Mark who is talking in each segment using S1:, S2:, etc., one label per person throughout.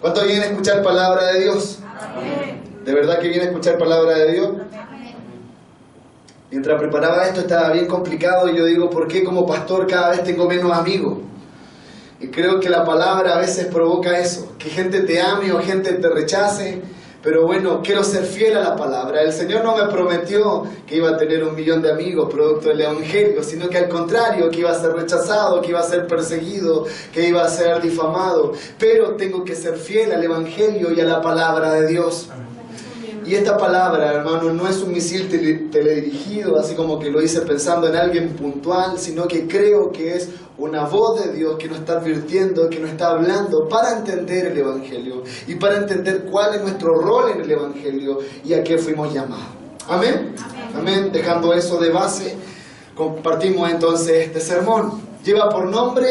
S1: ¿Cuántos vienen a escuchar palabra de Dios?
S2: Amén.
S1: ¿De verdad que vienen a escuchar palabra de Dios?
S2: Amén.
S1: Mientras preparaba esto estaba bien complicado y yo digo, ¿por qué como pastor cada vez tengo menos amigos? Y creo que la palabra a veces provoca eso, que gente te ame o gente te rechace, pero bueno, quiero ser fiel a la palabra. El Señor no me prometió que iba a tener 1 millón de amigos producto del Evangelio, sino que al contrario, que iba a ser rechazado, que iba a ser perseguido, que iba a ser difamado. Pero tengo que ser fiel al Evangelio y a la palabra de Dios. Y esta palabra, hermano, no es un misil teledirigido, así como que lo hice pensando en alguien puntual, sino que creo que es una voz de Dios que nos está advirtiendo, que nos está hablando para entender el Evangelio y para entender cuál es nuestro rol en el Evangelio y a qué fuimos llamados. ¿Amén? Amén. Dejando eso de base, compartimos entonces este sermón. Lleva por nombre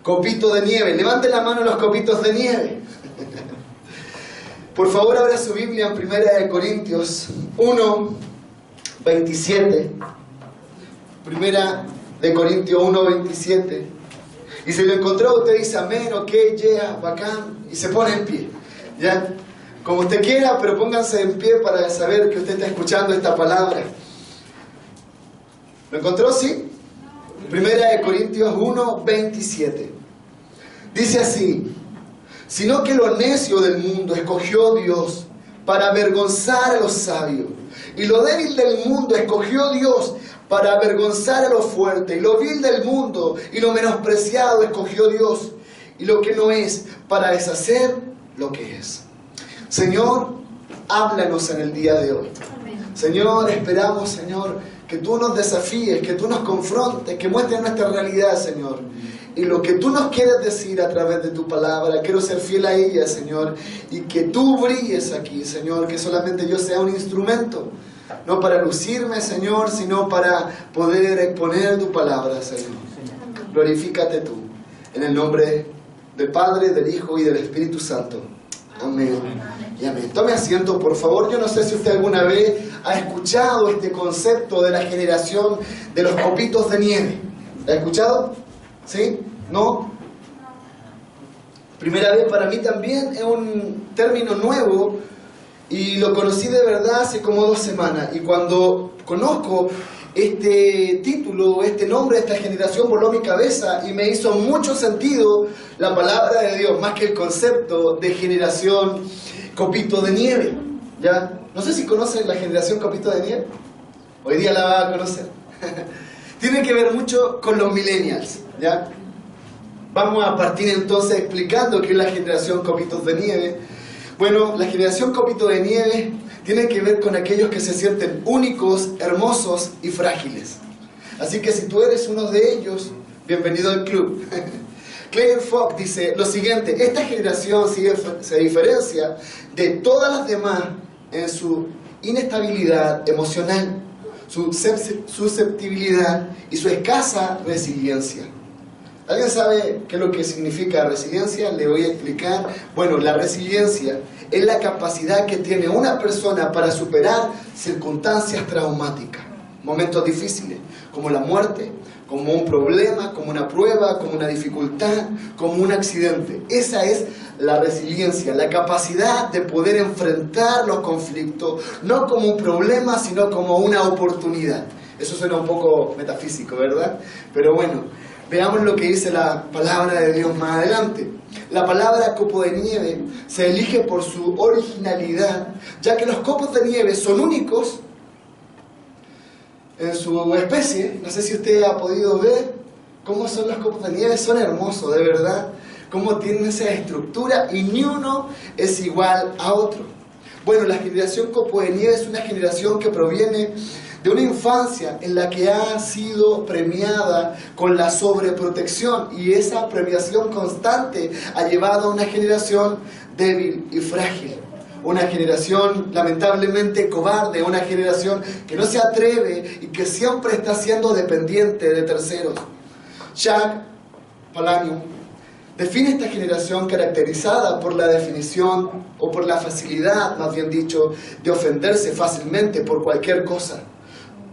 S1: Copito de Nieve. Levante la mano los copitos de nieve. Por favor, abra su Biblia en 1 Corintios 1, 27. 1 Corintios 1, 27. Y si lo encontró, usted dice amén, ok, yeah, bacán, y se pone en pie. ¿Ya? Como usted quiera, pero pónganse en pie para saber que usted está escuchando esta palabra. ¿Lo encontró? Sí. 1 Corintios 1, 27. Dice así: sino que lo necio del mundo escogió Dios para avergonzar a los sabios, y lo débil del mundo escogió Dios para avergonzar a lo fuerte, y lo vil del mundo y lo menospreciado escogió Dios, y lo que no es, para deshacer lo que es. Señor, háblanos en el día de hoy. Señor, esperamos, Señor, que tú nos desafíes, que tú nos confrontes, que muestres nuestra realidad, Señor. Y lo que tú nos quieres decir a través de tu palabra, quiero ser fiel a ella, Señor. Y que tú brilles aquí, Señor, que solamente yo sea un instrumento. No para lucirme, Señor, sino para poder exponer tu palabra, Señor. Glorifícate tú. En el nombre del Padre, del Hijo y del Espíritu Santo. Amén. Y amén. Tome asiento, por favor. Yo no sé si usted alguna vez ha escuchado este concepto de la generación de los copitos de nieve. ¿La ha escuchado? ¿Sí? ¿No? Primera vez para mí también, es un término nuevo y lo conocí de verdad hace como 2 semanas. Y cuando conozco este título, este nombre, esta generación, voló mi cabeza y me hizo mucho sentido la palabra de Dios, más que el concepto de generación copito de nieve. ¿Ya? No sé si conocen la generación copito de nieve. Hoy día la va a conocer. Tiene que ver mucho con los millennials. ¿Ya? Vamos a partir entonces explicando qué es la generación copitos de nieve. Bueno, la generación copito de nieve tiene que ver con aquellos que se sienten únicos, hermosos y frágiles. Así que si tú eres uno de ellos, bienvenido al club. Claire Fox dice lo siguiente: esta generación se diferencia de todas las demás en su inestabilidad emocional, su susceptibilidad y su escasa resiliencia. ¿Alguien sabe qué es lo que significa resiliencia? Le voy a explicar. Bueno, la resiliencia es la capacidad que tiene una persona para superar circunstancias traumáticas, momentos difíciles, como la muerte, como un problema, como una prueba, como una dificultad, como un accidente. Esa es la resiliencia, la capacidad de poder enfrentar los conflictos, no como un problema, sino como una oportunidad. Eso suena un poco metafísico, ¿verdad? Pero bueno, veamos lo que dice la palabra de Dios más adelante. La palabra copo de nieve se elige por su originalidad, ya que los copos de nieve son únicos en su especie. No sé si usted ha podido ver cómo son los copos de nieve. Son hermosos, de verdad. Cómo tienen esa estructura y ni uno es igual a otro. Bueno, la generación copo de nieve es una generación que proviene de una infancia en la que ha sido premiada con la sobreprotección, y esa premiación constante ha llevado a una generación débil y frágil, una generación lamentablemente cobarde, una generación que no se atreve y que siempre está siendo dependiente de terceros. Jack Palahniuk define esta generación caracterizada por la definición o por la facilidad, más bien dicho, de ofenderse fácilmente por cualquier cosa.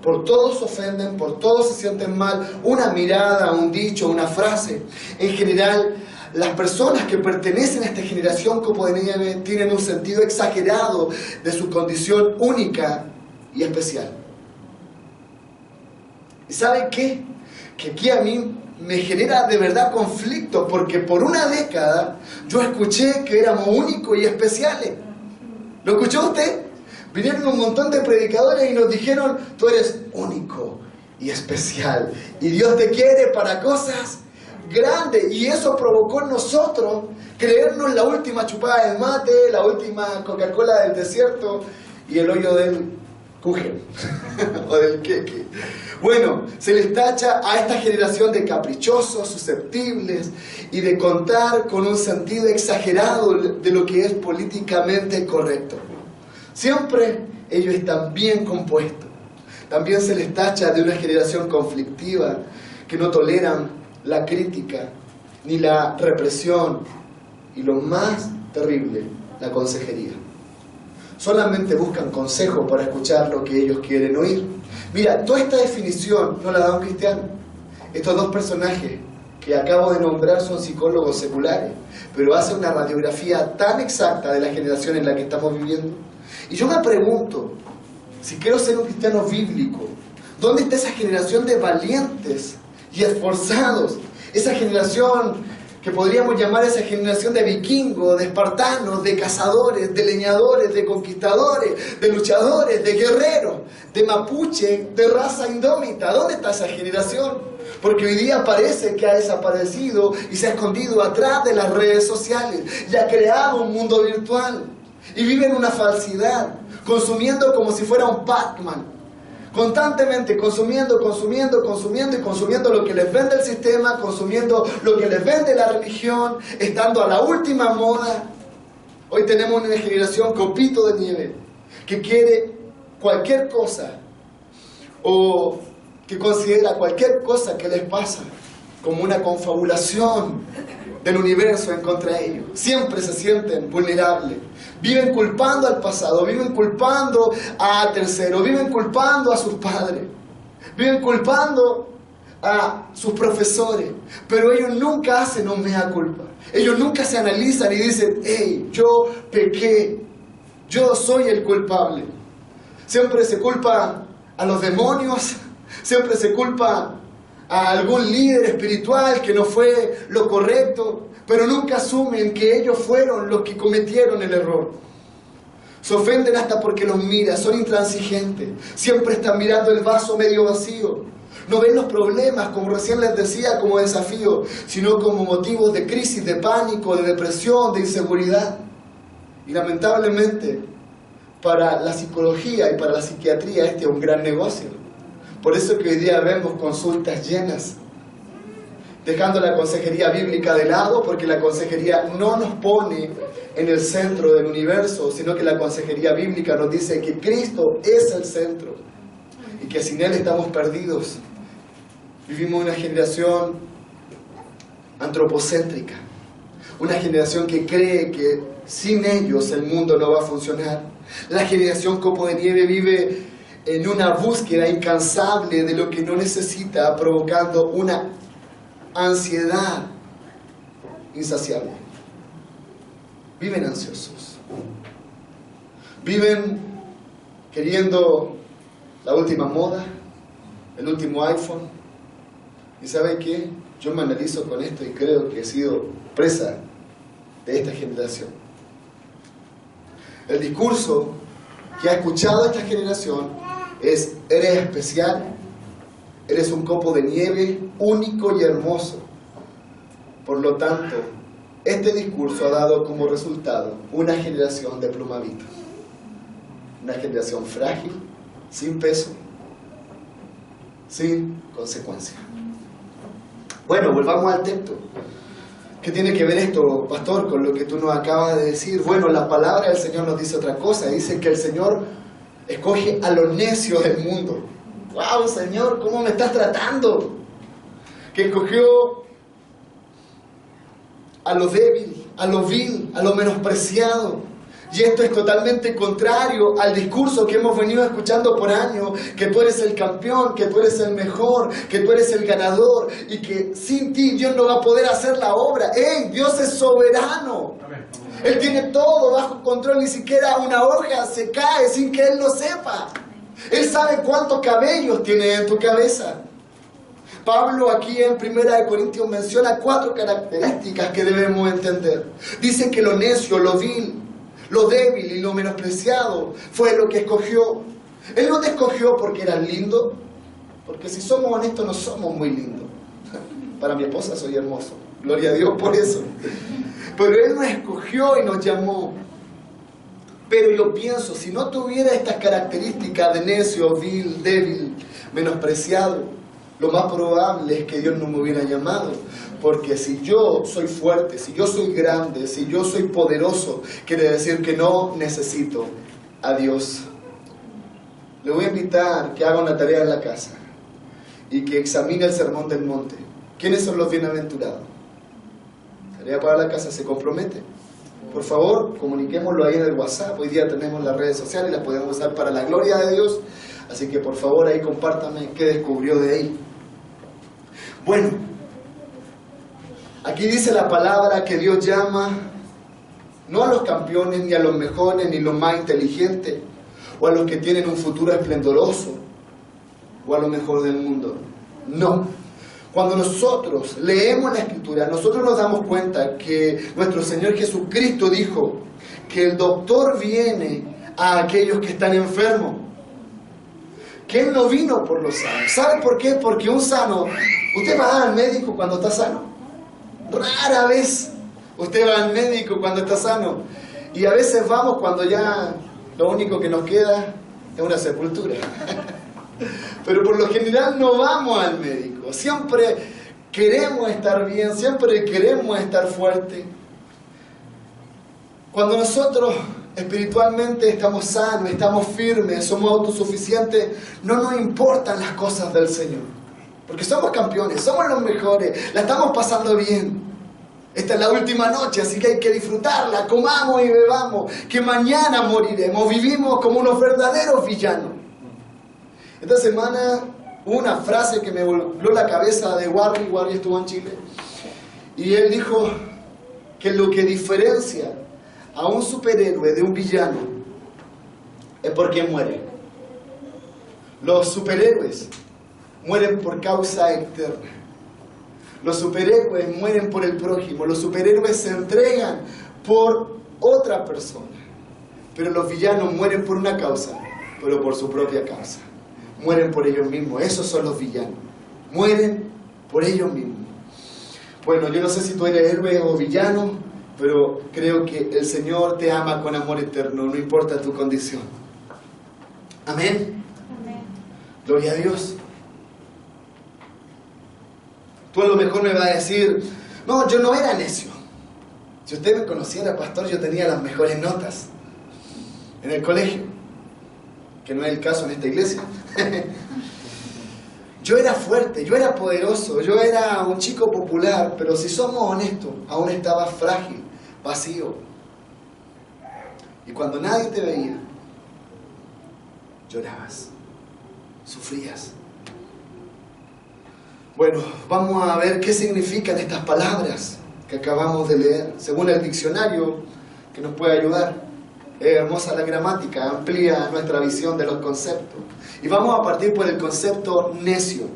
S1: Por todos se ofenden, por todos se sienten mal, una mirada, un dicho, una frase. En general, las personas que pertenecen a esta generación Copo de Nieve tienen un sentido exagerado de su condición única y especial. ¿Y saben qué? Que aquí a mí me genera de verdad conflicto, porque por una década yo escuché que éramos únicos y especiales. ¿Lo escuchó usted? Vinieron un montón de predicadores y nos dijeron: tú eres único y especial, y Dios te quiere para cosas grandes. Y eso provocó en nosotros creernos la última chupada del mate, la última Coca-Cola del desierto y el hoyo del Kuchen o del queque. Bueno, se les tacha a esta generación de caprichosos, susceptibles y de contar con un sentido exagerado de lo que es políticamente correcto. Siempre ellos están bien compuestos. También se les tacha de una generación conflictiva que no toleran la crítica ni la represión y lo más terrible, la consejería. Solamente buscan consejo para escuchar lo que ellos quieren oír. Mira, toda esta definición no la da un cristiano. Estos dos personajes que acabo de nombrar son psicólogos seculares, pero hacen una radiografía tan exacta de la generación en la que estamos viviendo. Y yo me pregunto, si quiero ser un cristiano bíblico, ¿dónde está esa generación de valientes y esforzados? Esa generación que podríamos llamar esa generación de vikingos, de espartanos, de cazadores, de leñadores, de conquistadores, de luchadores, de guerreros, de mapuche, de raza indómita. ¿Dónde está esa generación? Porque hoy día parece que ha desaparecido y se ha escondido atrás de las redes sociales y ha creado un mundo virtual y vive en una falsidad, consumiendo como si fuera un Pac-Man. Constantemente consumiendo y consumiendo lo que les vende el sistema, consumiendo lo que les vende la religión, estando a la última moda. Hoy tenemos una generación copito de nieve que quiere cualquier cosa o que considera cualquier cosa que les pasa como una confabulación del universo en contra de ellos. Siempre se sienten vulnerables. Viven culpando al pasado, viven culpando a terceros, viven culpando a sus padres, viven culpando a sus profesores, pero ellos nunca hacen un mea culpa. Ellos nunca se analizan y dicen: hey, yo pequé, yo soy el culpable. Siempre se culpa a los demonios, siempre se culpa a algún líder espiritual que no fue lo correcto, pero nunca asumen que ellos fueron los que cometieron el error. Se ofenden hasta porque los mira, son intransigentes, siempre están mirando el vaso medio vacío. No ven los problemas, como recién les decía, como desafío, sino como motivos de crisis, de pánico, de depresión, de inseguridad. Y lamentablemente, para la psicología y para la psiquiatría este es un gran negocio. Por eso que hoy día vemos consultas llenas, dejando la consejería bíblica de lado, porque la consejería no nos pone en el centro del universo, sino que la consejería bíblica nos dice que Cristo es el centro y que sin Él estamos perdidos. Vivimos una generación antropocéntrica, una generación que cree que sin ellos el mundo no va a funcionar. La generación Copo de Nieve vive en una búsqueda incansable de lo que no necesita, provocando una ansiedad insaciable. Viven ansiosos, viven queriendo la última moda, el último iPhone. ¿Y saben qué? Yo me analizo con esto y creo que he sido presa de esta generación. El discurso que ha escuchado esta generación es: eres especial, eres un copo de nieve único y hermoso. Por lo tanto, este discurso ha dado como resultado una generación de plumavitos, una generación frágil, sin peso, sin consecuencia. Bueno, volvamos al texto. ¿Qué tiene que ver esto, pastor, con lo que tú nos acabas de decir? Bueno, la palabra del Señor nos dice otra cosa. Dice que el Señor escoge a los necios del mundo. ¡Wow, Señor! ¿Cómo me estás tratando? Que escogió a lo débil, a lo vil, a lo menospreciado, Y esto es totalmente contrario al discurso que hemos venido escuchando por años, que tú eres el campeón, que tú eres el mejor, que tú eres el ganador y que sin ti Dios no va a poder hacer la obra. ¡Ey! Dios es soberano. Él tiene todo bajo control, ni siquiera una hoja se cae sin que Él lo sepa. Él sabe cuántos cabellos tiene en tu cabeza. Pablo aquí en 1 Corintios menciona 4 características que debemos entender. Dice que lo necio, lo vil, lo débil y lo menospreciado fue lo que escogió. Él no te escogió porque eras lindo, porque si somos honestos no somos muy lindos. Para mi esposa soy hermoso, gloria a Dios por eso. Pero Él nos escogió y nos llamó. Pero yo pienso, si no tuviera estas características de necio, vil, débil, menospreciado, lo más probable es que Dios no me hubiera llamado. Porque si yo soy fuerte, si yo soy grande, si yo soy poderoso, quiere decir que no necesito a Dios. Le voy a invitar que haga una tarea en la casa y que examine el Sermón del Monte. ¿Quiénes son los bienaventurados? Tarea para la casa, ¿se compromete? Por favor, comuniquémoslo ahí en el WhatsApp. Hoy día tenemos las redes sociales, las podemos usar para la gloria de Dios. Así que por favor ahí compártame qué descubrió de ahí. Bueno, aquí dice la palabra que Dios llama no a los campeones, ni a los mejores, ni los más inteligentes, o a los que tienen un futuro esplendoroso, o a lo mejor del mundo. No. Cuando nosotros leemos la Escritura, nosotros nos damos cuenta que nuestro Señor Jesucristo dijo que el doctor viene a aquellos que están enfermos. Que Él no vino por los sanos. ¿Sabe por qué? Porque un sano, usted va al médico cuando está sano. Rara vez usted va al médico cuando está sano. Y a veces vamos cuando ya lo único que nos queda es una sepultura. Pero por lo general no vamos al médico. Siempre queremos estar bien, siempre queremos estar fuertes. Cuando nosotros espiritualmente estamos sanos, estamos firmes, somos autosuficientes, no nos importan las cosas del Señor. Porque somos campeones, somos los mejores, la estamos pasando bien. Esta es la última noche, así que hay que disfrutarla, comamos y bebamos, que mañana moriremos, vivimos como unos verdaderos villanos. Esta semana hubo una frase que me volvió la cabeza de Warri. Warri estuvo en Chile. Y él dijo que lo que diferencia a un superhéroe de un villano es porque muere. Los superhéroes mueren por causa externa. Los superhéroes mueren por el prójimo. Los superhéroes se entregan por otra persona. Pero los villanos mueren por una causa, pero por su propia causa. Mueren por ellos mismos. Esos son los villanos. Mueren por ellos mismos. Bueno, yo no sé si tú eres héroe o villano, pero creo que el Señor te ama con amor eterno, no importa tu condición. Amén.
S2: Amén.
S1: Gloria a Dios. Tú a lo mejor me vas a decir, no, yo no era necio. Si usted me conociera, pastor, yo tenía las mejores notas en el colegio, que no es el caso en esta iglesia. Yo era fuerte, yo era poderoso, yo era un chico popular, pero si somos honestos, aún estaba frágil, vacío. Y cuando nadie te veía, llorabas, sufrías. Bueno, vamos a ver qué significan estas palabras que acabamos de leer, según el diccionario que nos puede ayudar. Es hermosa la gramática, amplía nuestra visión de los conceptos. Y vamos a partir por el concepto necio.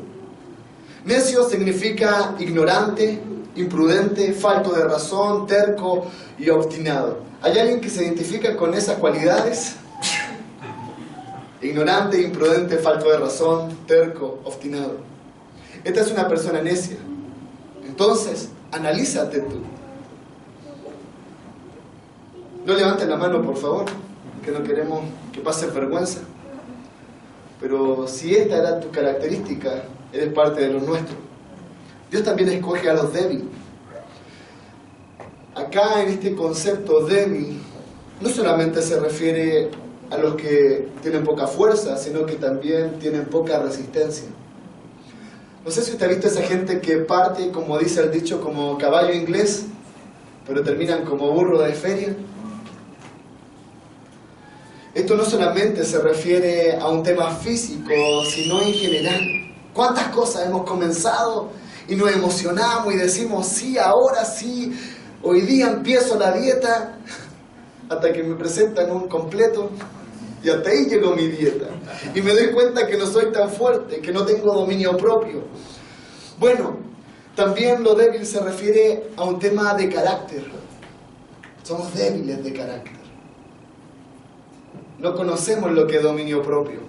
S1: Necio significa ignorante, imprudente, falto de razón, terco y obstinado. ¿Hay alguien que se identifica con esas cualidades? Ignorante, imprudente, falto de razón, terco, obstinado. Esta es una persona necia. Entonces, analízate tú. No levanten la mano, por favor, que no queremos que pases vergüenza. Pero si esta era tu característica, eres parte de los nuestros. Dios también escoge a los débiles. Acá en este concepto débil, no solamente se refiere a los que tienen poca fuerza, sino que también tienen poca resistencia. No sé si usted ha visto esa gente que parte, como dice el dicho, como caballo inglés, pero terminan como burro de feria. esto no solamente se refiere a un tema físico, sino en general. ¿Cuántas cosas hemos comenzado y nos emocionamos y decimos, sí, ahora sí, hoy día empiezo la dieta, hasta que me presentan un completo y hasta ahí llegó mi dieta? Y me doy cuenta que no soy tan fuerte, que no tengo dominio propio. Bueno, también lo débil se refiere a un tema de carácter. Somos débiles de carácter. No conocemos lo que es dominio propio.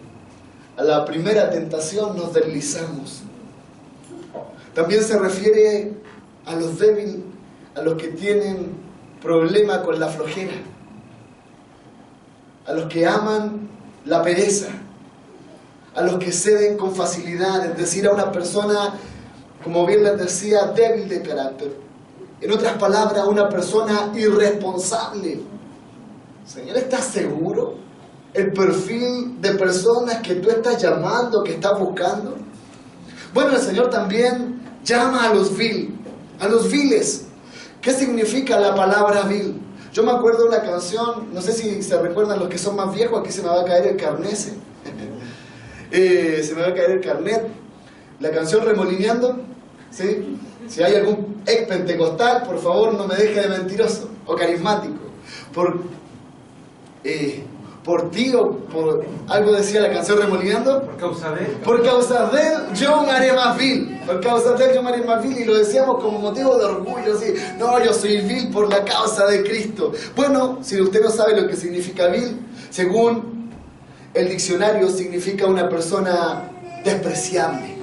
S1: A la primera tentación nos deslizamos. También se refiere a los débiles, a los que tienen problema con la flojera, a los que aman la pereza, a los que ceden con facilidad, es decir, a una persona, como bien les decía, débil de carácter. En otras palabras, una persona irresponsable. Señor, ¿estás seguro? ¿El perfil de personas que tú estás llamando, que estás buscando? Bueno, el Señor también llama a los viles. ¿Qué significa la palabra vil? Yo me acuerdo de una canción, no sé si se recuerdan los que son más viejos, aquí se me va a caer el carnet. Se me va a caer el carnet. La canción Remolineando, ¿sí? Si hay algún ex pentecostal, por favor no me deje de mentiroso o carismático. Por ti o por algo decía la canción Remolineando.
S2: Por causa de él.
S1: Por causa de él yo me haré más vil. Por causa de él yo me haré más vil. Y lo decíamos como motivo de orgullo. ¿Sí? No, yo soy vil por la causa de Cristo. Bueno, si usted no sabe lo que significa vil, según el diccionario significa una persona despreciable.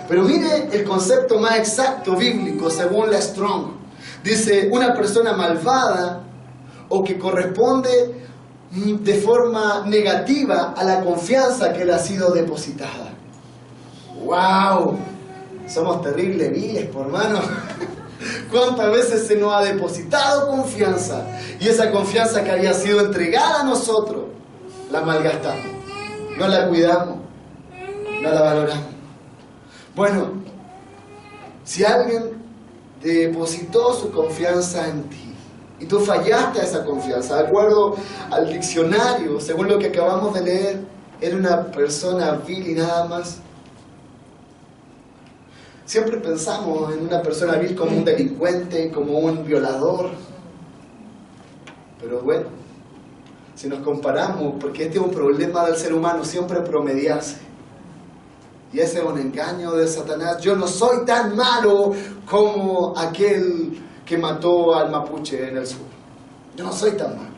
S1: Pero mire el concepto más exacto bíblico según la Strong. Dice una persona malvada o que corresponde de forma negativa a la confianza que le ha sido depositada. ¡Wow! Somos terribles viles, por hermano. ¿Cuántas veces se nos ha depositado confianza? Y esa confianza que había sido entregada a nosotros, la malgastamos. No la cuidamos, no la valoramos. Bueno, si alguien depositó su confianza en ti, y tú fallaste a esa confianza, de acuerdo al diccionario, según lo que acabamos de leer, era una persona vil y nada más. Siempre pensamos en una persona vil como un delincuente, como un violador. Pero bueno, si nos comparamos, porque este es un problema del ser humano, siempre promediarse. Y ese es un engaño de Satanás. Yo no soy tan malo como aquel que mató al mapuche en el sur. Yo no soy tan malo.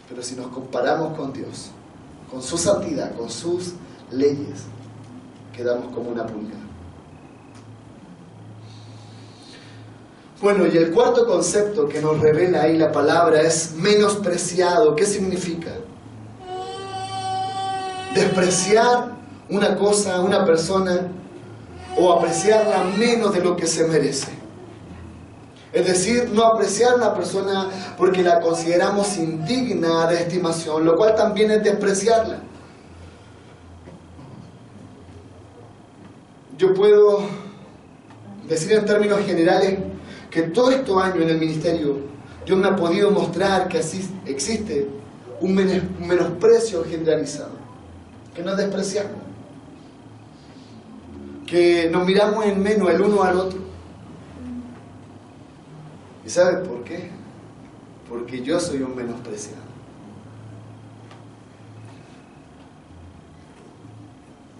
S1: Pero si nos comparamos con Dios, con su santidad, con sus leyes, quedamos como una pulga. Bueno, y el cuarto concepto que nos revela ahí la palabra es menospreciado. ¿Qué significa? Despreciar una cosa, una persona, o apreciarla menos de lo que se merece. Es decir, no apreciar a una persona porque la consideramos indigna de estimación, lo cual también es despreciarla. Yo puedo decir en términos generales que todos estos años en el ministerio Dios me ha podido mostrar que así existe un menosprecio generalizado, que nos despreciamos, que nos miramos en menos el uno al otro. ¿Y sabe por qué? Porque yo soy un menospreciado.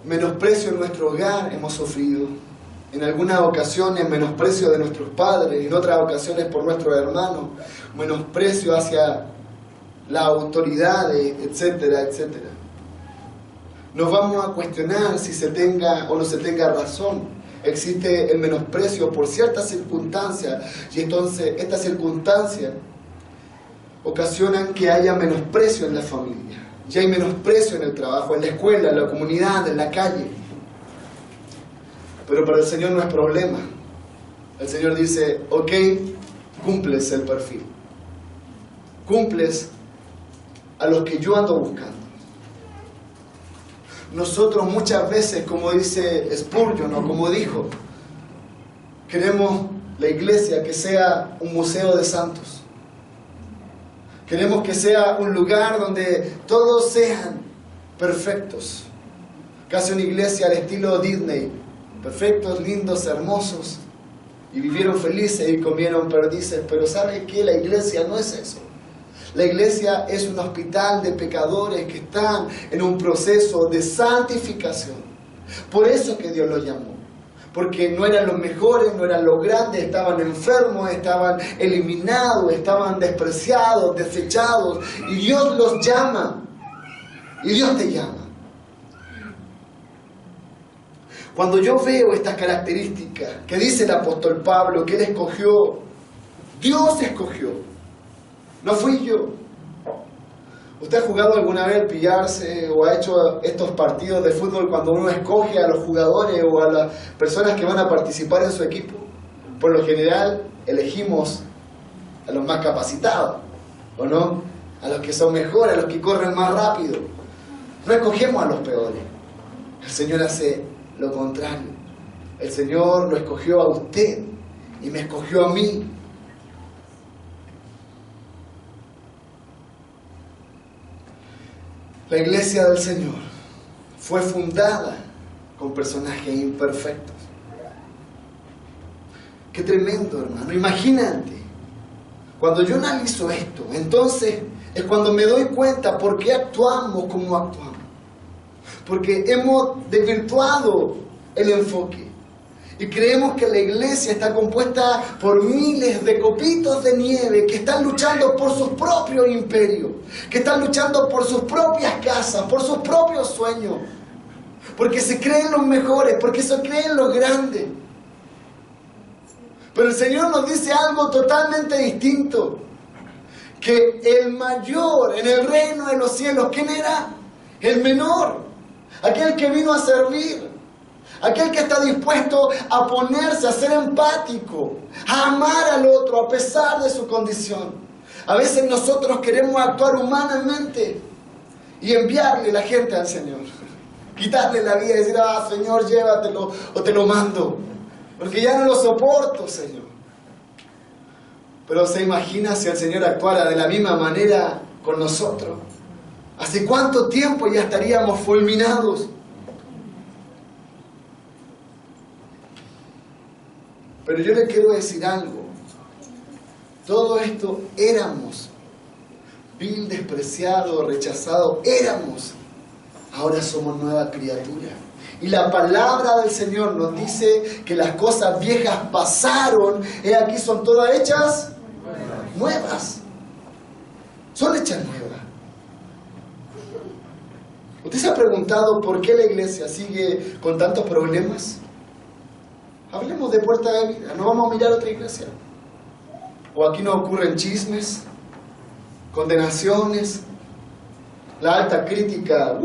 S1: Menosprecio en nuestro hogar hemos sufrido. En algunas ocasiones menosprecio de nuestros padres, en otras ocasiones por nuestros hermanos, menosprecio hacia las autoridades, etcétera, etcétera. Nos vamos a cuestionar si se tenga o no se tenga razón. Existe el menosprecio por ciertas circunstancias y entonces estas circunstancias ocasionan que haya menosprecio en la familia, y hay menosprecio en el trabajo, en la escuela, en la comunidad, en la calle. Pero para el Señor no es problema. El Señor dice, ok, cumples el perfil, cumples a los que yo ando buscando. Nosotros muchas veces, como dice Spurgeon, o como dijo, queremos la iglesia que sea un museo de santos, Queremos que sea un lugar donde todos sean perfectos. Casi una iglesia al estilo Disney. Perfectos, lindos, hermosos. Y vivieron felices y comieron perdices. Pero ¿sabe qué? La iglesia no es eso. La iglesia es un hospital de pecadores que están en un proceso de santificación. Por eso que Dios los llamó. Porque no eran los mejores, no eran los grandes, estaban enfermos, estaban eliminados, estaban despreciados, desechados. Y Dios los llama. Y Dios te llama. Cuando yo veo estas características que dice el apóstol Pablo, que él escogió, Dios escogió, no fui yo. ¿Usted ha jugado alguna vez al pillarse o ha hecho estos partidos de fútbol cuando uno escoge a los jugadores o a las personas que van a participar en su equipo? Por lo general elegimos a los más capacitados, ¿o no? A los que son mejores, a los que corren más rápido. No escogemos a los peores. El Señor hace lo contrario. El Señor lo escogió a usted y me escogió a mí. La iglesia del Señor fue fundada con personajes imperfectos. Qué tremendo, hermano. Imagínate. Cuando yo analizo esto, entonces es cuando me doy cuenta por qué actuamos como actuamos. Porque hemos desvirtuado el enfoque. Y creemos que la iglesia está compuesta por miles de copitos de nieve que están luchando por sus propios imperios, que están luchando por sus propias casas, por sus propios sueños, porque se creen los mejores, porque se creen los grandes. Pero el Señor nos dice algo totalmente distinto, que el mayor en el reino de los cielos, ¿quién era? El menor, aquel que vino a servir. Aquel que está dispuesto a ponerse, a ser empático, a amar al otro a pesar de su condición. A veces nosotros queremos actuar humanamente y enviarle la gente al Señor. Quitarle la vida y decir, Señor, llévatelo o te lo mando. Porque ya no lo soporto, Señor. Pero se imagina si el Señor actuara de la misma manera con nosotros. ¿Hace cuánto tiempo ya estaríamos fulminados? Pero yo le quiero decir algo. Todo esto éramos. Vil, despreciado, rechazado. Éramos. Ahora somos nueva criatura. Y la palabra del Señor nos dice que las cosas viejas pasaron. Y aquí son todas hechas nuevas. Son hechas nuevas. ¿Usted se ha preguntado por qué la iglesia sigue con tantos problemas? Hablemos de Puerta de Vida, no vamos a mirar otra iglesia. O aquí no ocurren chismes, condenaciones, la alta crítica.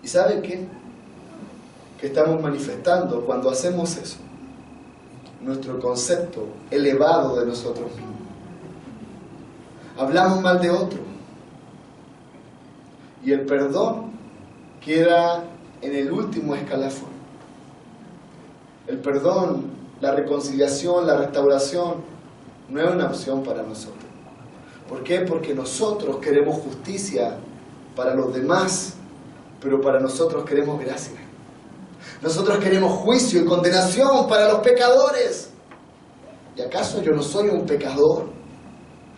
S1: ¿Y sabe qué? Que estamos manifestando cuando hacemos eso, nuestro concepto elevado de nosotros mismos. Hablamos mal de otro. Y el perdón queda en el último escalafón. El perdón, la reconciliación, la restauración no es una opción para nosotros. ¿Por qué? Porque nosotros queremos justicia para los demás, pero para nosotros queremos gracia. Nosotros queremos juicio y condenación para los pecadores. ¿Y acaso yo no soy un pecador?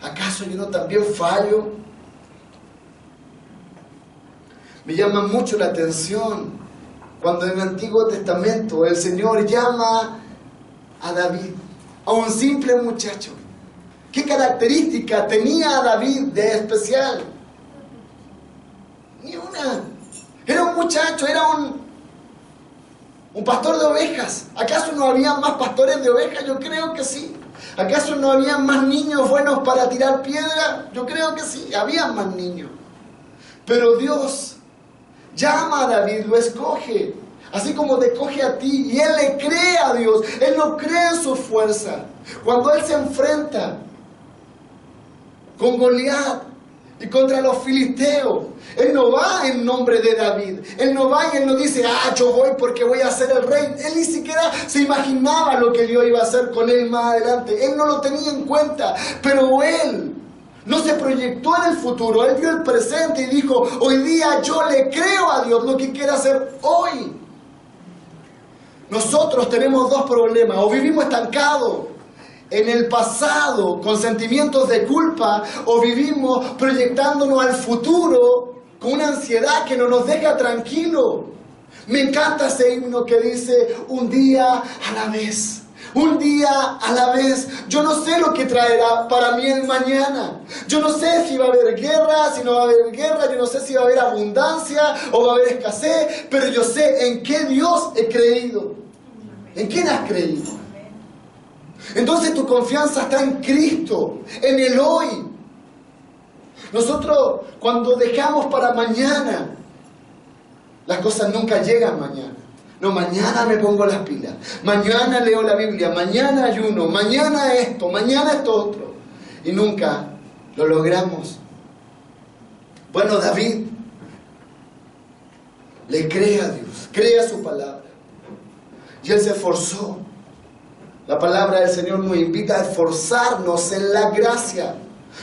S1: ¿Acaso yo no también fallo? Me llama mucho la atención cuando en el Antiguo Testamento el Señor llama a David, a un simple muchacho. ¿Qué característica tenía David de especial? Ni una. Era un muchacho, era un pastor de ovejas. ¿Acaso no había más pastores de ovejas? Yo creo que sí. ¿Acaso no había más niños buenos para tirar piedra? Yo creo que sí, había más niños. Pero Dios llama a David, lo escoge, así como te escoge a ti, y él le cree a Dios, él no cree en su fuerza. Cuando él se enfrenta con Goliat, y contra los filisteos. Él no va en nombre de David. Él no va y él no dice, yo voy porque voy a ser el rey. Él ni siquiera se imaginaba lo que Dios iba a hacer con él más adelante. Él no lo tenía en cuenta. Pero él no se proyectó en el futuro. Él vio el presente y dijo, hoy día yo le creo a Dios lo que quiere hacer hoy. Nosotros tenemos dos problemas. O vivimos estancados en el pasado con sentimientos de culpa, o vivimos proyectándonos al futuro con una ansiedad que no nos deja tranquilos. Me encanta ese himno que dice, un día a la vez. Un día a la vez. Yo no sé lo que traerá para mí el mañana. Yo no sé si va a haber guerra, si no va a haber guerra. Yo no sé si va a haber abundancia o va a haber escasez. Pero yo sé en qué Dios he creído. ¿En quién has creído? Entonces tu confianza está en Cristo, en el hoy. Nosotros cuando dejamos para mañana, las cosas nunca llegan mañana. No, mañana me pongo las pilas, mañana leo la Biblia, mañana ayuno, mañana esto otro. Y nunca lo logramos. Bueno, David le cree a Dios, cree a su palabra. Y él se esforzó. La palabra del Señor nos invita a esforzarnos en la gracia.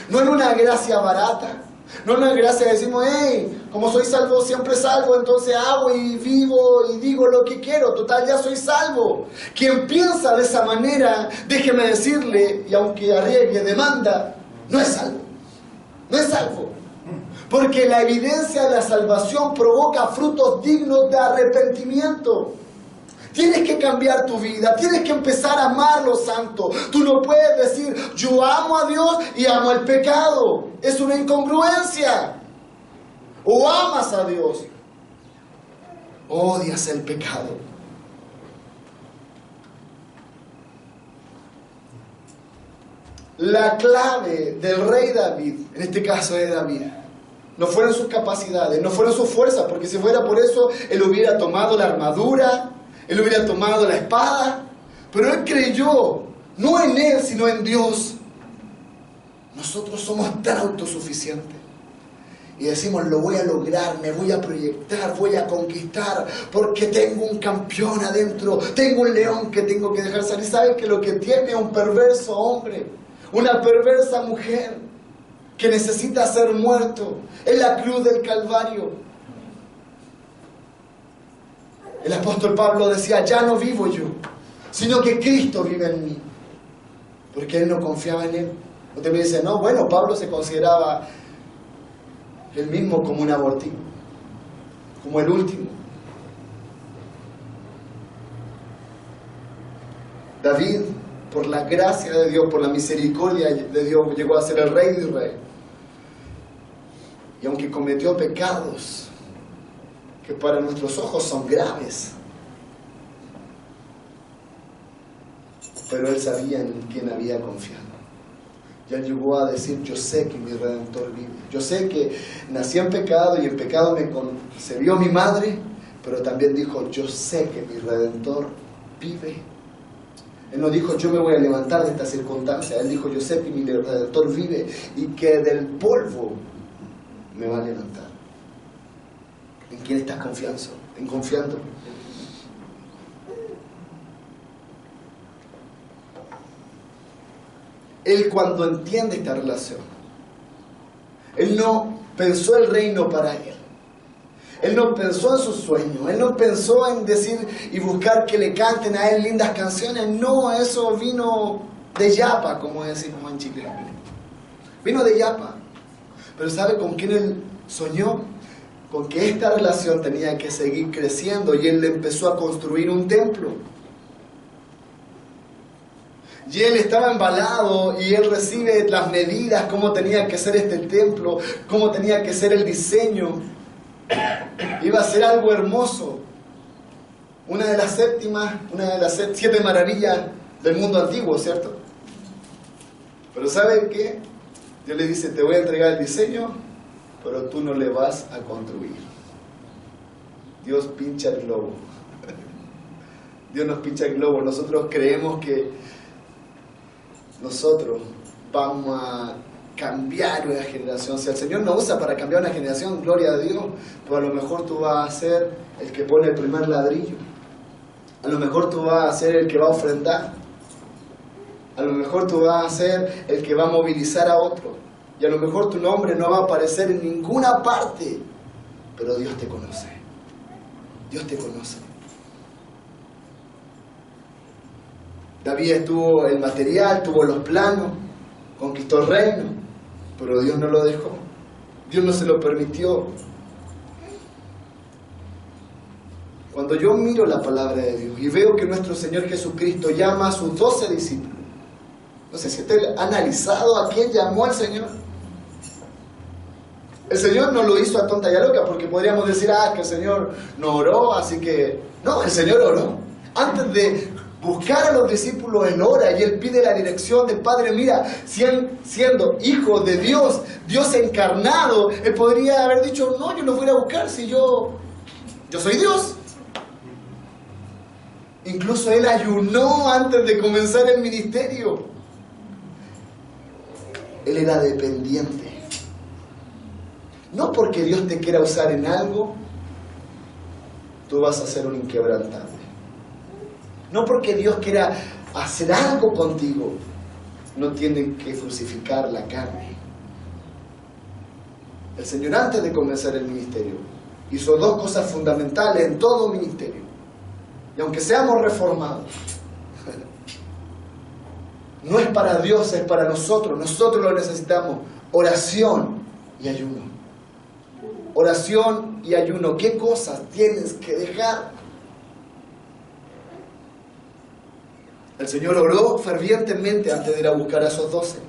S1: No en una gracia barata. No en una gracia que decimos, como soy salvo, siempre salvo, entonces hago y vivo y digo lo que quiero. Total, ya soy salvo. Quien piensa de esa manera, déjeme decirle, y aunque arriesgue demanda, no es salvo. No es salvo. Porque la evidencia de la salvación provoca frutos dignos de arrepentimiento. Tienes que cambiar tu vida, tienes que empezar a amar lo santo. Tú no puedes decir, yo amo a Dios y amo el pecado. Es una incongruencia. O amas a Dios, odias el pecado. La clave del rey David, en este caso de David, no fueron sus capacidades, no fueron sus fuerzas, porque si fuera por eso, él hubiera tomado la armadura, él hubiera tomado la espada, pero él creyó, no en él, sino en Dios. Nosotros somos tan autosuficientes y decimos, lo voy a lograr, me voy a proyectar, voy a conquistar, porque tengo un campeón adentro, tengo un león que tengo que dejar salir. ¿Sabes que lo que tiene es un perverso hombre, una perversa mujer que necesita ser muerto en la cruz del Calvario? El apóstol Pablo decía, ya no vivo yo, sino que Cristo vive en mí. Porque él no confiaba en él. Usted me dice, no, bueno, Pablo se consideraba él mismo como un abortivo, como el último. David, por la gracia de Dios, por la misericordia de Dios, llegó a ser el rey de Israel. Y aunque cometió pecados que para nuestros ojos son graves, pero él sabía en quién había confiado. Y él llegó a decir, yo sé que mi Redentor vive. Yo sé que nací en pecado y en pecado me concebió mi madre, pero también dijo, yo sé que mi Redentor vive. Él no dijo, yo me voy a levantar de esta circunstancia. Él dijo, yo sé que mi Redentor vive y que del polvo me va a levantar. ¿En quién estás confiando? Él, cuando entiende esta relación, él no pensó el reino para él. Él no pensó en sus sueños. Él no pensó en decir y buscar que le canten a él lindas canciones. No, eso vino de yapa, como decimos en Chile. Vino de yapa. Pero ¿sabe con quién él soñó? Con que esta relación tenía que seguir creciendo, y él le empezó a construir un templo. Y él estaba embalado y él recibe las medidas, cómo tenía que ser este templo, cómo tenía que ser el diseño. Iba a ser algo hermoso. Una de las 7 maravillas del mundo antiguo, ¿cierto? Pero ¿sabe qué? Dios le dice, te voy a entregar el diseño, pero tú no le vas a construir. Dios pincha el globo. Dios nos pincha el globo. Nosotros creemos que nosotros vamos a cambiar una generación. Si el Señor nos usa para cambiar una generación, gloria a Dios, pues a lo mejor tú vas a ser el que pone el primer ladrillo. A lo mejor tú vas a ser el que va a ofrendar. A lo mejor tú vas a ser el que va a movilizar a otro. Y a lo mejor tu nombre no va a aparecer en ninguna parte. Pero Dios te conoce. Dios te conoce. David tuvo el material, tuvo los planos, conquistó el reino, pero Dios no lo dejó. Dios no se lo permitió. Cuando yo miro la palabra de Dios y veo que nuestro Señor Jesucristo llama a sus 12 discípulos, no sé si usted ha analizado a quién llamó el Señor. El Señor no lo hizo a tonta y a loca, porque podríamos decir, que el Señor no oró, así que... No, el Señor oró. Antes de buscar a los discípulos, Él ora y Él pide la dirección del Padre. Mira, siendo hijo de Dios, Dios encarnado, Él podría haber dicho, no, yo los voy a buscar si yo soy Dios. Incluso Él ayunó antes de comenzar el ministerio. Él era dependiente. No porque Dios te quiera usar en algo, tú vas a ser un inquebrantable. No porque Dios quiera hacer algo contigo, no tiene que crucificar la carne. El Señor, antes de comenzar el ministerio, hizo 2 cosas fundamentales en todo ministerio. Y aunque seamos reformados, no es para Dios, es para nosotros. Nosotros lo necesitamos. Oración y ayuno. Oración y ayuno. ¿Qué cosas tienes que dejar? El Señor oró fervientemente antes de ir a buscar a esos 12.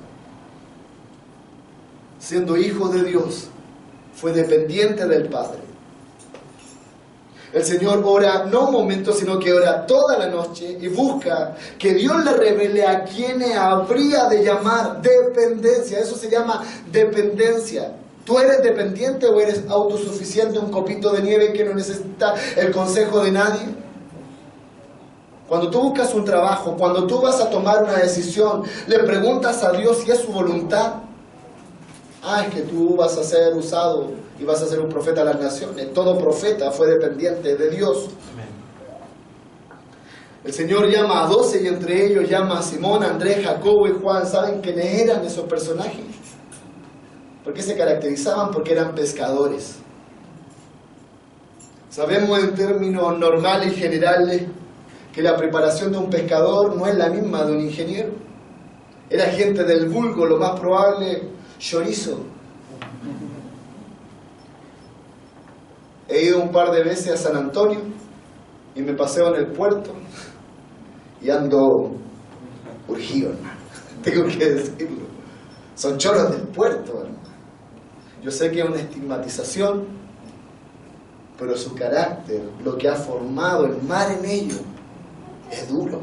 S1: Siendo hijo de Dios, fue dependiente del Padre. El Señor ora no un momento, sino que ora toda la noche y busca que Dios le revele a quienes habría de llamar dependencia. Eso se llama dependencia. ¿Tú eres dependiente o eres autosuficiente, un copito de nieve que no necesita el consejo de nadie? Cuando tú buscas un trabajo, cuando tú vas a tomar una decisión, le preguntas a Dios si es su voluntad. Es que tú vas a ser usado y vas a ser un profeta a las naciones. Todo profeta fue dependiente de Dios. Amén. El Señor llama a 12 y entre ellos llama a Simón, Andrés, Jacobo y Juan. ¿Saben quiénes eran esos personajes? ¿Por qué se caracterizaban? Porque eran pescadores. Sabemos en términos normales y generales que la preparación de un pescador no es la misma de un ingeniero. Era gente del vulgo, lo más probable, chorizo. He ido un par de veces a San Antonio y me paseo en el puerto y ando urgido, hermano. Tengo que decirlo. Son choros del puerto, hermano. Yo sé que es una estigmatización, pero su carácter, lo que ha formado el mar en ellos, es duro.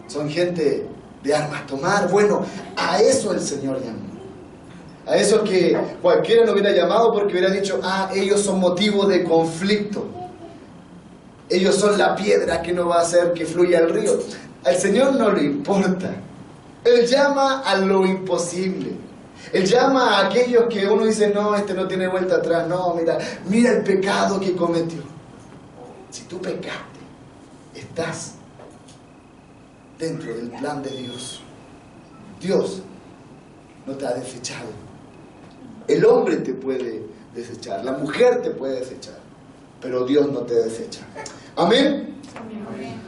S1: Son gente de armas tomar. Bueno, a eso el Señor llamó. A eso que cualquiera no hubiera llamado porque hubiera dicho, ellos son motivo de conflicto. Ellos son la piedra que no va a hacer que fluya el río. Al Señor no le importa. Él llama a lo imposible. Él llama a aquellos que uno dice, no, este no tiene vuelta atrás. No, mira el pecado que cometió. Si tú pecaste, estás dentro del plan de Dios. Dios no te ha desechado. El hombre te puede desechar, la mujer te puede desechar, pero Dios no te desecha. Amén. Amén.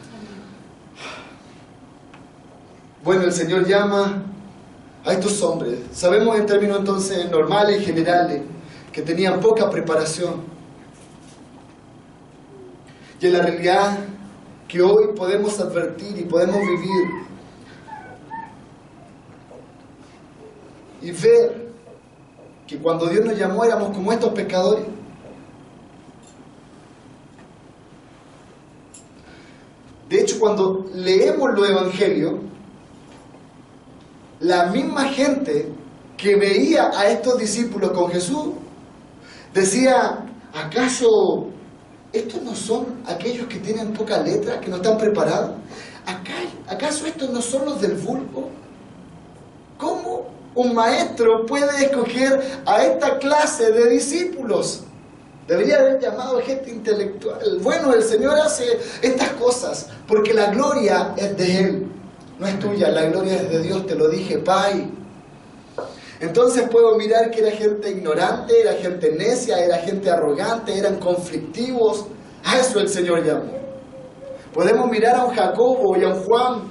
S1: Bueno, el Señor llama a estos hombres. Sabemos en términos entonces normales y generales que tenían poca preparación. Y en la realidad que hoy podemos advertir y podemos vivir y ver que cuando Dios nos llamó éramos como estos pecadores. De hecho, cuando leemos los evangelios, la misma gente que veía a estos discípulos con Jesús decía, ¿acaso estos no son aquellos que tienen poca letra, que no están preparados? ¿Acaso estos no son los del vulgo? ¿Cómo un maestro puede escoger a esta clase de discípulos? Debería haber llamado gente intelectual. Bueno, el Señor hace estas cosas porque la gloria es de Él, no es tuya, la gloria es de Dios, te lo dije, Pai. Entonces puedo mirar que era gente ignorante, era gente necia, era gente arrogante, eran conflictivos. A eso el Señor llamó. Podemos mirar a un Jacobo y a un Juan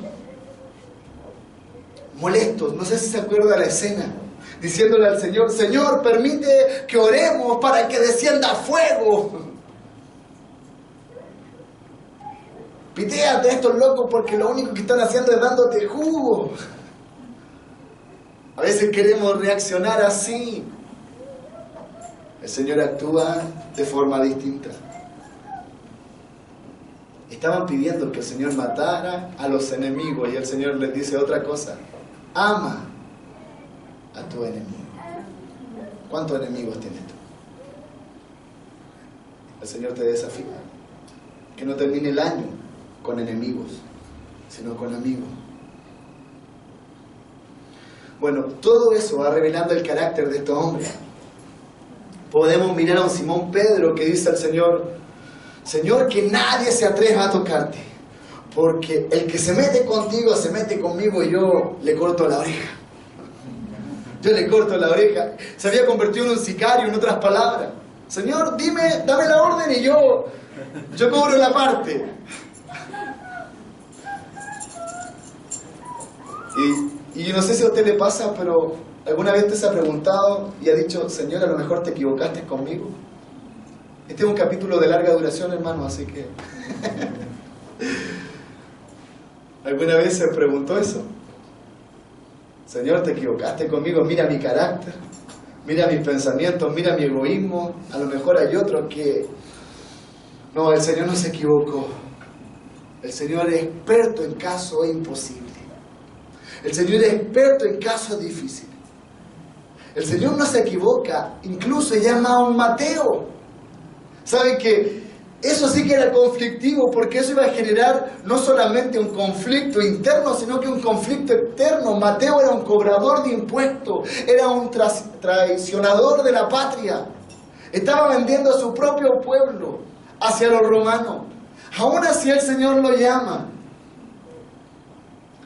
S1: molestos, no sé si se acuerda la escena, diciéndole al Señor, Señor, permite que oremos para que descienda fuego. Pitéate a estos locos porque lo único que están haciendo es dándote jugo. A veces queremos reaccionar así. El Señor actúa de forma distinta. Estaban pidiendo que el Señor matara a los enemigos y el Señor les dice otra cosa. Ama a tu enemigo. ¿Cuántos enemigos tienes tú? El Señor te desafía. Que no termine el año con enemigos, sino con amigos. Bueno, todo eso va revelando el carácter de estos hombres. Podemos mirar a un Simón Pedro que dice al Señor, Señor, que nadie se atreva a tocarte, porque el que se mete contigo se mete conmigo y yo le corto la oreja. Yo le corto la oreja. Se había convertido en un sicario, en otras palabras. Señor, dame la orden y yo cobro la parte. Y yo no sé si a usted le pasa, pero ¿alguna vez te se ha preguntado y ha dicho, Señor, a lo mejor te equivocaste conmigo? Este es un capítulo de larga duración, hermano, así que... ¿Alguna vez se preguntó eso? Señor, te equivocaste conmigo, mira mi carácter, mira mis pensamientos, mira mi egoísmo. A lo mejor hay otros que... No, el Señor no se equivocó. El Señor es experto en casos imposibles. El Señor es experto en casos difíciles. El Señor no se equivoca, incluso llama a un Mateo. ¿Saben qué? Eso sí que era conflictivo, porque eso iba a generar no solamente un conflicto interno, sino que un conflicto externo. Mateo era un cobrador de impuestos, era un traicionador de la patria. Estaba vendiendo a su propio pueblo hacia los romanos. Aún así el Señor lo llama.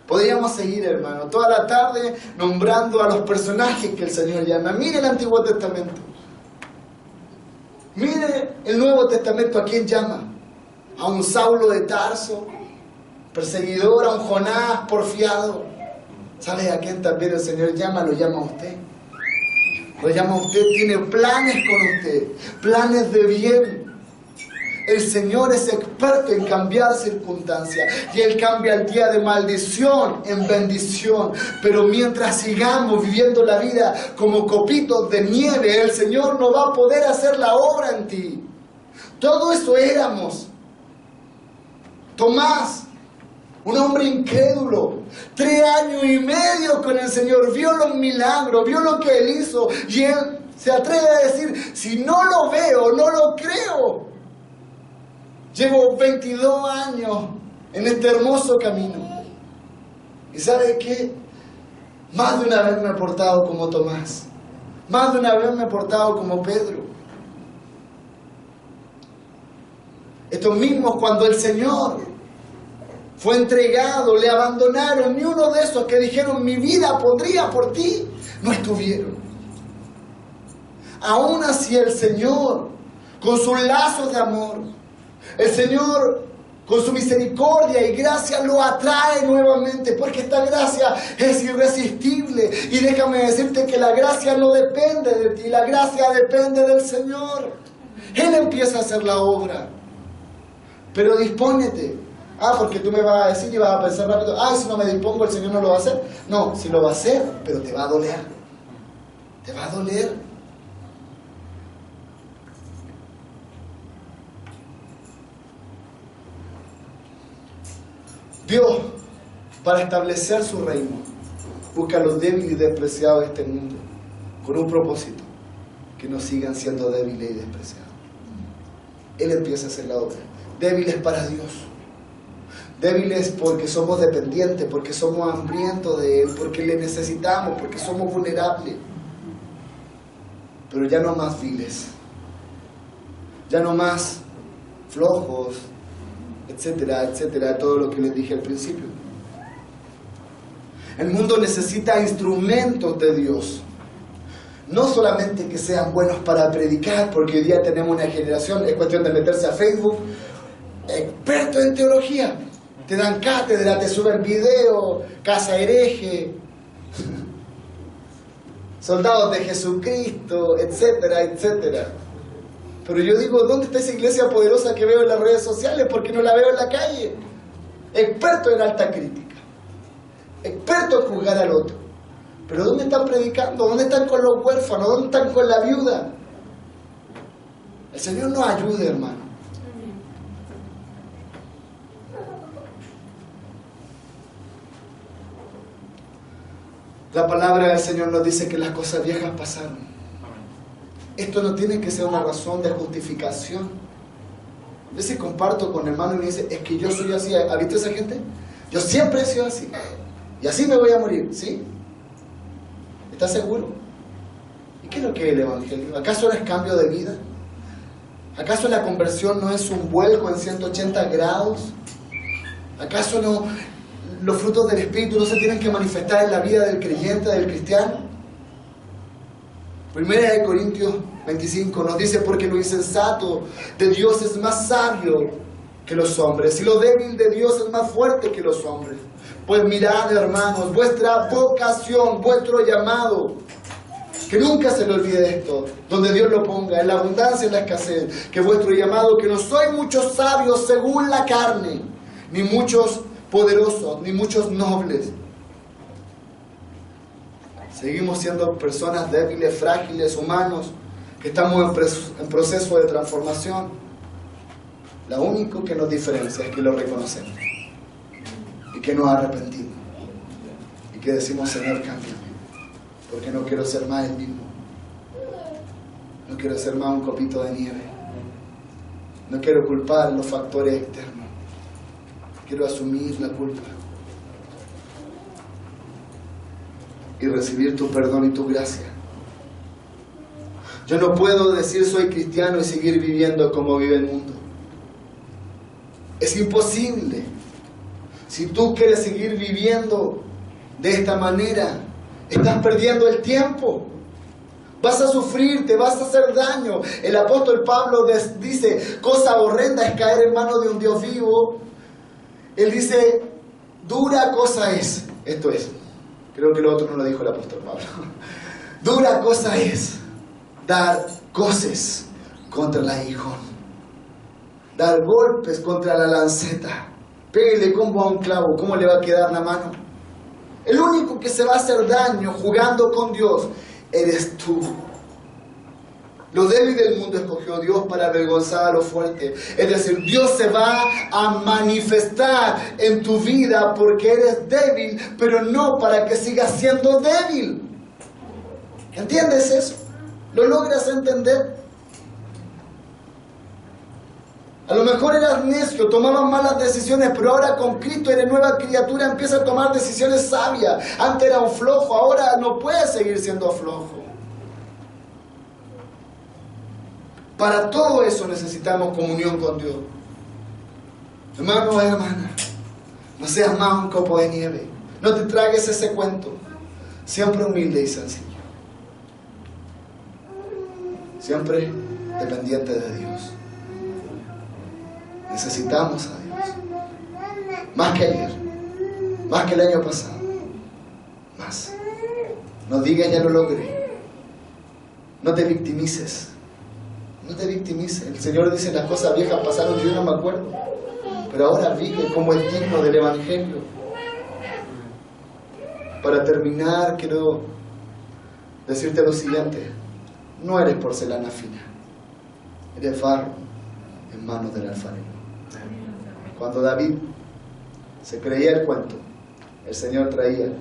S1: Podríamos seguir, hermano, toda la tarde nombrando a los personajes que el Señor llama. Mire el Antiguo Testamento. Mire el Nuevo Testamento, ¿a quién llama? A un Saulo de Tarso, perseguidor, a un Jonás porfiado. ¿Sabe a quién también el Señor llama? Lo llama a usted. Lo llama a usted, tiene planes con usted, planes de bien. El Señor es experto en cambiar circunstancias y Él cambia el día de maldición en bendición. Pero mientras sigamos viviendo la vida como copitos de nieve, el Señor no va a poder hacer la obra en ti. Todo eso éramos. Tomás, un hombre incrédulo, 3 años y medio con el Señor, vio los milagros, vio lo que Él hizo y Él se atreve a decir, si no lo veo, no lo creo. Llevo 22 años en este hermoso camino. ¿Y sabe qué? Más de una vez me he portado como Tomás. Más de una vez me he portado como Pedro. Estos mismos, cuando el Señor fue entregado, le abandonaron, ni uno de esos que dijeron, mi vida pondría por ti, no estuvieron. Aún así el Señor, con sus lazos de amor, el Señor, con su misericordia y gracia, lo atrae nuevamente, porque esta gracia es irresistible. Y déjame decirte que la gracia no depende de ti, la gracia depende del Señor. Él empieza a hacer la obra. Pero dispónete. Porque tú me vas a decir y vas a pensar rápido, si no me dispongo, el Señor no lo va a hacer. No, sí lo va a hacer, pero te va a doler. Te va a doler. Dios, para establecer su reino, busca a los débiles y despreciados de este mundo, con un propósito, que no sigan siendo débiles y despreciados. Él empieza a hacer la obra. Débiles para Dios. Débiles porque somos dependientes, porque somos hambrientos de Él, porque le necesitamos, porque somos vulnerables. Pero ya no más viles, ya no más flojos, etcétera, etcétera, todo lo que les dije al principio. El mundo necesita instrumentos de Dios. No solamente que sean buenos para predicar, porque hoy día tenemos una generación, es cuestión de meterse a Facebook, expertos en teología. Te dan cátedra, te suben video, casa hereje, soldados de Jesucristo, etcétera, etcétera. Pero yo digo, ¿dónde está esa iglesia poderosa que veo en las redes sociales? Porque no la veo en la calle. Expertos en alta crítica, expertos en juzgar al otro. Pero ¿dónde están predicando? ¿Dónde están con los huérfanos? ¿Dónde están con la viuda? El Señor nos ayude, hermano. La palabra del Señor nos dice que las cosas viejas pasaron. Esto no tiene que ser una razón de justificación. Yo si comparto con hermano y me dice, es que yo soy así. ¿Ha visto esa gente? Yo siempre he sido así. Y así me voy a morir, ¿sí? ¿Estás seguro? ¿Y qué es lo que es el Evangelio? ¿Acaso no es cambio de vida? ¿Acaso la conversión no es un vuelco en 180 grados? ¿Acaso no los frutos del Espíritu no se tienen que manifestar en la vida del creyente, del cristiano? Primera de Corintios 25 nos dice, porque lo insensato de Dios es más sabio que los hombres, y lo débil de Dios es más fuerte que los hombres. Pues mirad, hermanos, vuestra vocación, vuestro llamado, que nunca se le olvide esto, donde Dios lo ponga, en la abundancia y en la escasez, que vuestro llamado, que no sois muchos sabios según la carne, ni muchos poderosos, ni muchos nobles. Seguimos siendo personas débiles, frágiles, humanos, que estamos en proceso de transformación. Lo único que nos diferencia es que lo reconocemos y que nos arrepentimos y que decimos, Señor, cámbiame, porque no quiero ser más el mismo, no quiero ser más un copito de nieve, no quiero culpar los factores externos, quiero asumir la culpa y recibir tu perdón y tu gracia. Yo no puedo decir soy cristiano y seguir viviendo como vive el mundo. Es imposible. Si tú quieres seguir viviendo de esta manera, estás perdiendo el tiempo. Vas a sufrir, te vas a hacer daño. El apóstol Pablo dice, cosa horrenda es caer en manos de un Dios vivo. Él dice, dura cosa es. Esto es, creo que lo otro no lo dijo el apóstol Pablo. Dura cosa es dar coces contra el aguijón. Dar golpes contra la lanceta. Pégale combo a un clavo, ¿cómo le va a quedar la mano? El único que se va a hacer daño jugando con Dios eres tú. Lo débil del mundo escogió Dios para avergonzar a lo fuerte. Es decir, Dios se va a manifestar en tu vida porque eres débil, pero no para que sigas siendo débil. ¿Entiendes eso? ¿Lo logras entender? A lo mejor eras necio, tomabas malas decisiones, pero ahora con Cristo eres nueva criatura, empieza a tomar decisiones sabias. Antes era un flojo, ahora no puedes seguir siendo flojo. Para todo eso necesitamos comunión con Dios. Hermano, hermana, no seas más un copo de nieve. No te tragues ese cuento. Siempre humilde y sencillo. Siempre dependiente de Dios. Necesitamos a Dios. Más que ayer. Más que el año pasado. Más. No digas ya lo logré. No te victimices. No te victimices. El Señor dice las cosas viejas pasaron, yo no me acuerdo. Pero ahora vive como el digno del Evangelio. Para terminar, quiero decirte lo siguiente. No eres porcelana fina. Eres barro en manos del alfarero. Cuando David se creía el cuento, el Señor traía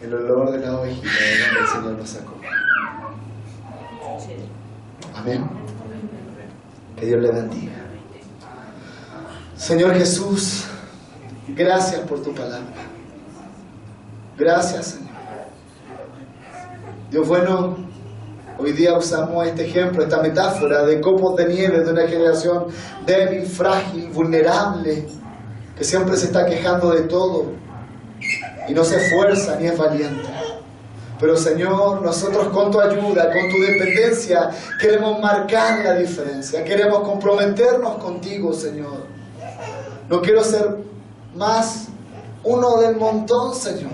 S1: el olor de la ovejita de donde el Señor lo sacó. Amén. Que Dios le bendiga. Señor Jesús, Gracias por tu palabra. Gracias, Señor. Dios bueno, hoy día usamos este ejemplo, esta metáfora de copos de nieve de una generación débil, frágil, vulnerable, que siempre se está quejando de todo y no se esfuerza ni es valiente. Pero Señor, nosotros con tu ayuda, con tu dependencia, queremos marcar la diferencia, queremos comprometernos contigo, Señor. No quiero ser más uno del montón, Señor.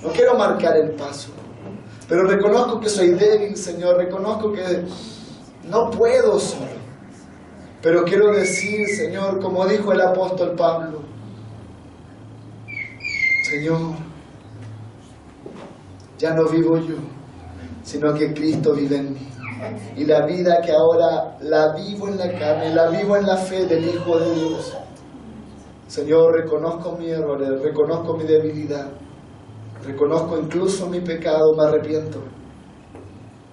S1: No quiero marcar el paso. Pero reconozco que soy débil, Señor. Reconozco que no puedo solo. Pero quiero decir, Señor, como dijo el apóstol Pablo, Señor, ya no vivo yo, sino que Cristo vive en mí. Y la vida que ahora la vivo en la carne, la vivo en la fe del Hijo de Dios. Señor, reconozco mis errores, reconozco mi debilidad, reconozco incluso mi pecado, me arrepiento,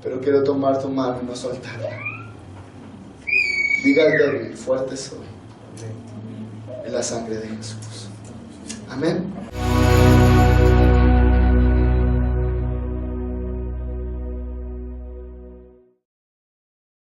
S1: pero quiero tomar tu mano y no soltarla. Diga al débil, fuerte soy, en la sangre de Jesús. Amén.